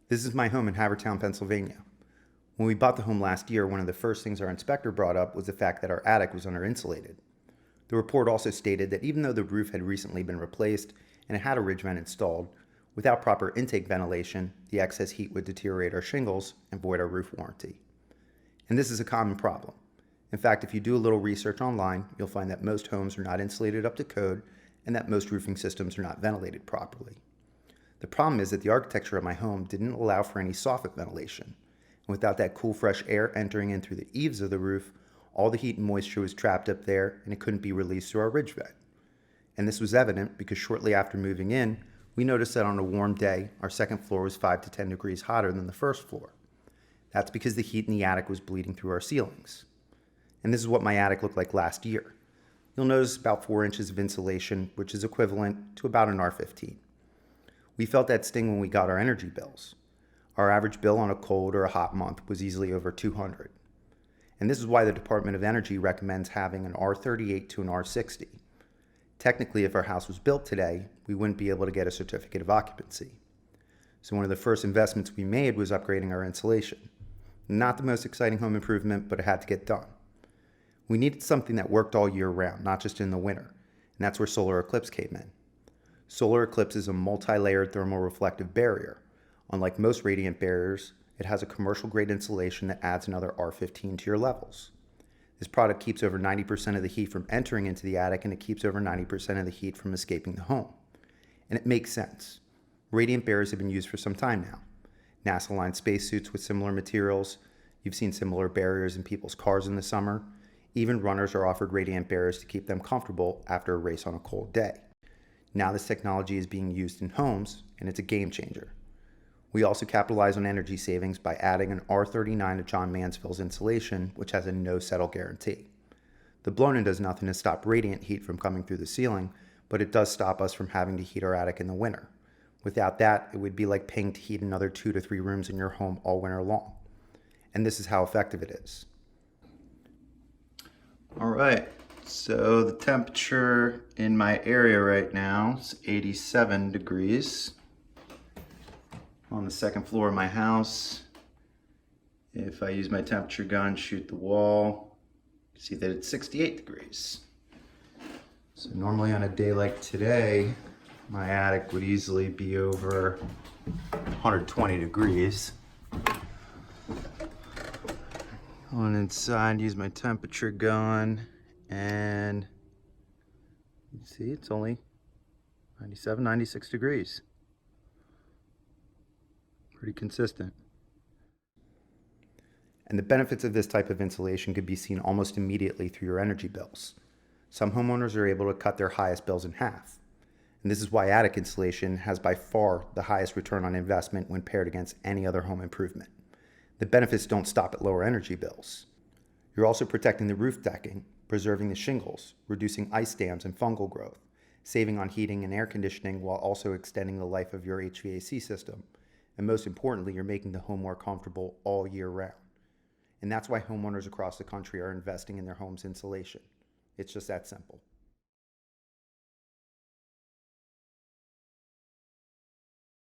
This is my home in Havertown, Pennsylvania. When we bought the home last year, one of the first things our inspector brought up was the fact that our attic was under-insulated. The report also stated that even though the roof had recently been replaced and it had a ridge vent installed, without proper intake ventilation, the excess heat would deteriorate our shingles and void our roof warranty. And this is a common problem. In fact, if you do a little research online, you'll find that most homes are not insulated up to code and that most roofing systems are not ventilated properly. The problem is that the architecture of my home didn't allow for any soffit ventilation. And without that cool, fresh air entering in through the eaves of the roof, all the heat and moisture was trapped up there and it couldn't be released through our ridge vent. And this was evident because shortly after moving in, we noticed that on a warm day, our second floor was 5 to 10 degrees hotter than the first floor. That's because the heat in the attic was bleeding through our ceilings. And this is what my attic looked like last year. You'll notice about 4 inches of insulation, which is equivalent to about an R15. We felt that sting when we got our energy bills. Our average bill on a cold or a hot month was easily over $200. And this is why the Department of Energy recommends having an R38 to an R60. Technically, if our house was built today, we wouldn't be able to get a certificate of occupancy. So one of the first investments we made was upgrading our insulation. Not the most exciting home improvement, but it had to get done. We needed something that worked all year round, not just in the winter, and that's where Solar Eclipse came in. Solar Eclipse is a multi-layered thermal reflective barrier. Unlike most radiant barriers, it has a commercial-grade insulation that adds another R15 to your levels. This product keeps over 90% of the heat from entering into the attic, and it keeps over 90% of the heat from escaping the home. And it makes sense. Radiant barriers have been used for some time now. NASA-aligned spacesuits with similar materials. You've seen similar barriers in people's cars in the summer. Even runners are offered radiant barriers to keep them comfortable after a race on a cold day. Now this technology is being used in homes, and it's a game changer. We also capitalize on energy savings by adding an R39 to John Mansfield's insulation, which has a no-settle guarantee. The blown-in does nothing to stop radiant heat from coming through the ceiling, but it does stop us from having to heat our attic in the winter. Without that, it would be like paying to heat another 2 to 3 rooms in your home all winter long. And this is how effective it is. All right, so the temperature in my area right now is 87 degrees. On the second floor of my house, if I use my temperature gun, shoot the wall, you see that it's 68 degrees. So normally on a day like today, my attic would easily be over 120 degrees. Going inside, use my temperature gun, and you see it's only 97, 96 degrees. Pretty consistent. And the benefits of this type of insulation could be seen almost immediately through your energy bills. Some homeowners are able to cut their highest bills in half. And this is why attic insulation has by far the highest return on investment when paired against any other home improvement. The benefits don't stop at lower energy bills. You're also protecting the roof decking, preserving the shingles, reducing ice dams and fungal growth, saving on heating and air conditioning while also extending the life of your HVAC system. And most importantly, you're making the home more comfortable all year round. And that's why homeowners across the country are investing in their home's insulation. It's just that simple.